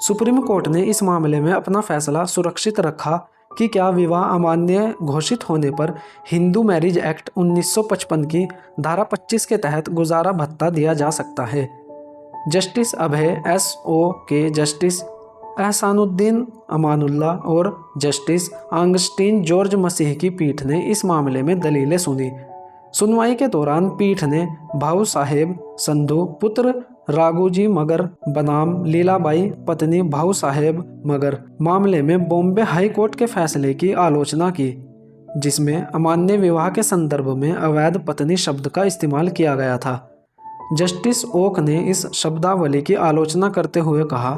Supreme court ने इस मामले में अपना फैसला सुरक्षित रखा कि क्या विवाह अमान्य घोषित होने पर हिंदू मैरिज एक्ट 1955 की धारा 25 के तहत गुजारा भत्ता दिया जा सकता है। जस्टिस अभय S.O. के, जस्टिस एहसानुद्दीन अमानुल्ला और जस्टिस आगस्टीन जॉर्ज मसीह की पीठ ने इस मामले में दलीलें सुनी। सुनवाई के दौरान पीठ ने भाऊ साहेब संधू पुत्र राघोजी मगर बनाम लीलाबाई पत्नी भाऊ साहेब मगर मामले में बॉम्बे हाई कोर्ट के फैसले की आलोचना की, जिसमें अमान्य विवाह के संदर्भ में अवैध पत्नी शब्द का इस्तेमाल किया गया था। जस्टिस ओक ने इस शब्दावली की आलोचना करते हुए कहा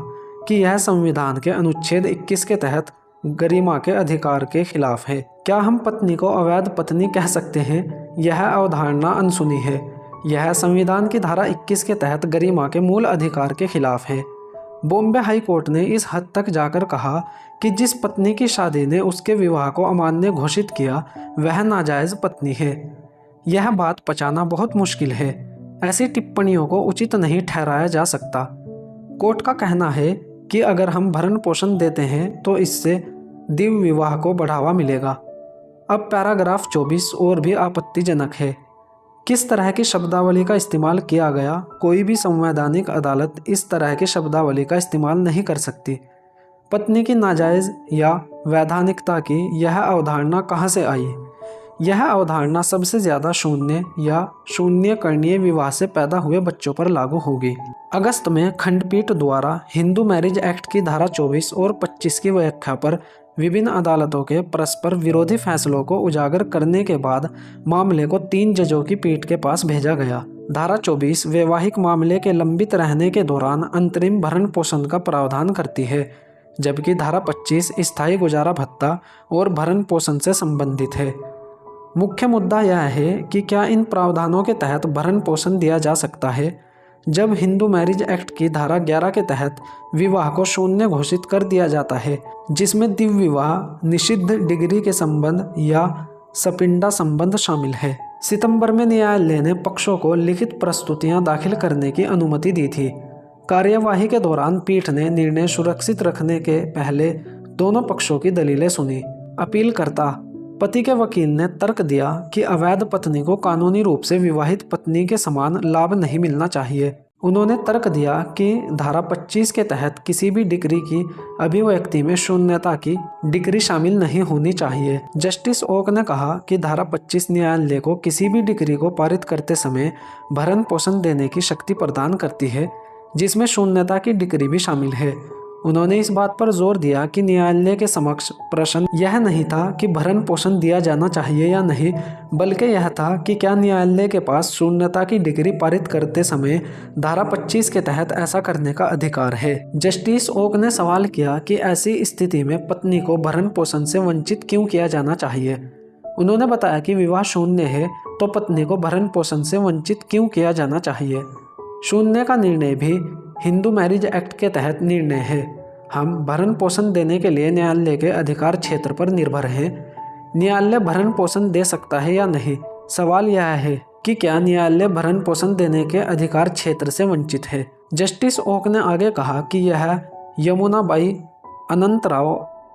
कि यह संविधान के अनुच्छेद 21 के तहत गरिमा के अधिकार के खिलाफ है। क्या हम पत्नी को अवैध पत्नी कह सकते हैं? यह अवधारणा अनसुनी है। यह संविधान की धारा 21 के तहत गरिमा के मूल अधिकार के खिलाफ है। बॉम्बे हाई कोर्ट ने इस हद तक जाकर कहा कि जिस पत्नी की शादी ने उसके विवाह को अमान्य घोषित किया वह नाजायज पत्नी है। यह बात पचाना बहुत मुश्किल है। ऐसी टिप्पणियों को उचित नहीं ठहराया जा सकता। कोर्ट का कहना है कि अगर हम भरण पोषण देते हैं तो इससे दिव्य विवाह को बढ़ावा मिलेगा। अब पैराग्राफ 24 और भी आपत्तिजनक है। किस तरह की शब्दावली का इस्तेमाल किया गया? कोई भी संवैधानिक अदालत इस तरह की शब्दावली का इस्तेमाल नहीं कर सकती। पत्नी की नाजायज या वैधानिकता की यह अवधारणा कहाँ से आई? यह अवधारणा सबसे ज़्यादा शून्य या शून्यकरणीय विवाह से पैदा हुए बच्चों पर लागू होगी। अगस्त में खंडपीठ द्वारा हिंदू मैरिज एक्ट की धारा 24 और 25 की व्याख्या पर विभिन्न अदालतों के परस्पर विरोधी फैसलों को उजागर करने के बाद मामले को 3 जजों की पीठ के पास भेजा गया। धारा 24 वैवाहिक मामले के लंबित रहने के दौरान अंतरिम भरण पोषण का प्रावधान करती है, जबकि धारा 25 स्थायी गुजारा भत्ता और भरण पोषण से संबंधित है। मुख्य मुद्दा यह है कि क्या इन प्रावधानों के तहत भरण पोषण दिया जा सकता है। जब हिंदू मैरिज एक्ट की धारा 11 के तहत विवाह को शून्य घोषित कर दिया जाता है, जिसमें दिव्य विवाह, निषिद्ध डिग्री के संबंध या सपिंडा संबंध शामिल है। सितंबर में न्यायालय ने पक्षों को लिखित प्रस्तुतियां दाखिल करने की अनुमति दी थी। कार्यवाही के दौरान पीठ ने निर्णय सुरक्षित रखने के पहले दोनों पक्षों की दलीलें सुनी। अपीलकर्ता पति के वकील ने तर्क दिया कि अवैध पत्नी को कानूनी रूप से विवाहित पत्नी के समान लाभ नहीं मिलना चाहिए। उन्होंने तर्क दिया कि धारा 25 के तहत किसी भी डिग्री की अभिव्यक्ति में शून्यता की डिग्री शामिल नहीं होनी चाहिए। जस्टिस ओक ने कहा कि धारा 25 न्यायालय को किसी भी डिग्री को पारित करते समय भरण पोषण देने की शक्ति प्रदान करती है, जिसमें शून्यता की डिग्री भी शामिल है। उन्होंने इस बात पर जोर दिया कि न्यायालय के समक्ष प्रश्न यह नहीं था कि भरण पोषण दिया जाना चाहिए या नहीं, बल्कि यह था कि क्या न्यायालय के पास शून्यता की डिग्री पारित करते समय धारा 25 के तहत ऐसा करने का अधिकार है। जस्टिस ओक ने सवाल किया कि ऐसी स्थिति में पत्नी को भरण पोषण से वंचित क्यों किया जाना चाहिए। उन्होंने बताया कि विवाह शून्य है तो पत्नी को भरण पोषण से वंचित क्यों किया जाना चाहिए। शून्य का निर्णय भी हिंदू मैरिज एक्ट के तहत निर्णय है। हम भरण पोषण देने के लिए न्यायालय के अधिकार क्षेत्र पर निर्भर हैं। न्यायालय भरण पोषण दे सकता है या नहीं। सवाल यह है कि क्या न्यायालय भरण पोषण देने के अधिकार क्षेत्र से वंचित है। जस्टिस ओक ने आगे कहा कि यह यमुनाबाई अनंतराव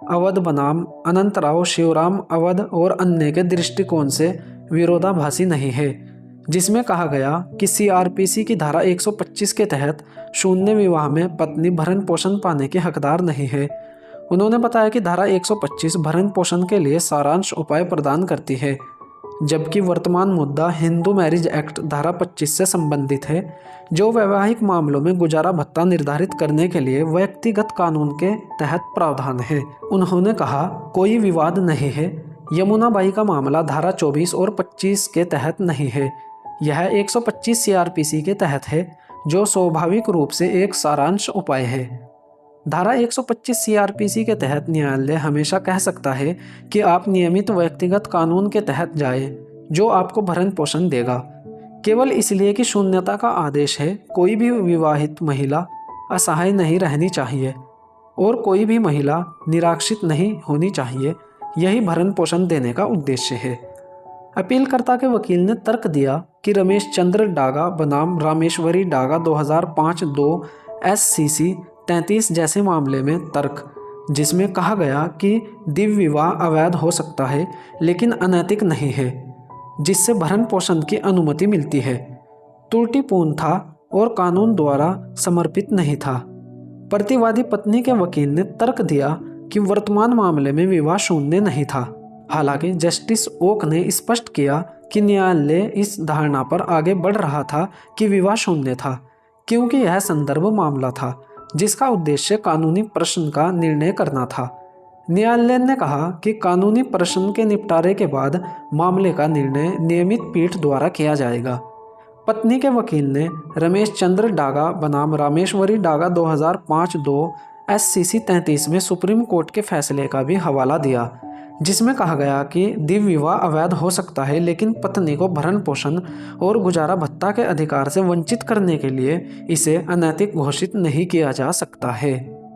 अवध बनाम अनंतराव शिवराम अवध और अन्य के दृष्टिकोण से विरोधाभासी नहीं है, जिसमें कहा गया कि CRPC की धारा 125 के तहत शून्य विवाह में पत्नी भरण पोषण पाने के हकदार नहीं है। उन्होंने बताया कि धारा 125 भरण पोषण के लिए सारांश उपाय प्रदान करती है, जबकि वर्तमान मुद्दा हिंदू मैरिज एक्ट धारा 25 से संबंधित है, जो वैवाहिक मामलों में गुजारा भत्ता निर्धारित करने के लिए व्यक्तिगत कानून के तहत प्रावधान है। उन्होंने कहा, कोई विवाद नहीं है। यमुनाबाई का मामला धारा 24 और 25 के तहत नहीं है। यह 125 CRPC के तहत है, जो स्वाभाविक रूप से एक सारांश उपाय है। धारा 125 CRPC के तहत न्यायालय हमेशा कह सकता है कि आप नियमित व्यक्तिगत कानून के तहत जाएं, जो आपको भरण पोषण देगा। केवल इसलिए कि शून्यता का आदेश है, कोई भी विवाहित महिला असहाय नहीं रहनी चाहिए और कोई भी महिला निराश्रित नहीं होनी चाहिए। यही भरण पोषण देने का उद्देश्य है। अपीलकर्ता के वकील ने तर्क दिया कि रमेश चंद्र डागा बनाम रामेश्वरी डागा 2005-2 SCC 33 जैसे मामले में तर्क, जिसमें कहा गया कि दिव्य विवाह अवैध हो सकता है लेकिन अनैतिक नहीं है, जिससे भरण पोषण की अनुमति मिलती है, त्रुटिपूर्ण था और कानून द्वारा समर्पित नहीं था। प्रतिवादी पत्नी के वकील ने तर्क दिया कि वर्तमान मामले में विवाह शून्य नहीं था। हालांकि जस्टिस ओक ने स्पष्ट किया कि न्यायालय इस धारणा पर आगे बढ़ रहा था कि विवाह शून्य था, क्योंकि यह संदर्भ मामला था जिसका उद्देश्य कानूनी प्रश्न का निर्णय करना था। न्यायालय ने कहा कि कानूनी प्रश्न के निपटारे के बाद मामले का निर्णय नियमित पीठ द्वारा किया जाएगा। पत्नी के वकील ने रमेश चंद्र डागा बनाम रामेश्वरी डागा 2005-2 SCC 33 में सुप्रीम कोर्ट के फैसले का भी हवाला दिया, जिसमें कहा गया कि दिव्य विवाह अवैध हो सकता है लेकिन पत्नी को भरण पोषण और गुजारा भत्ता के अधिकार से वंचित करने के लिए इसे अनैतिक घोषित नहीं किया जा सकता है।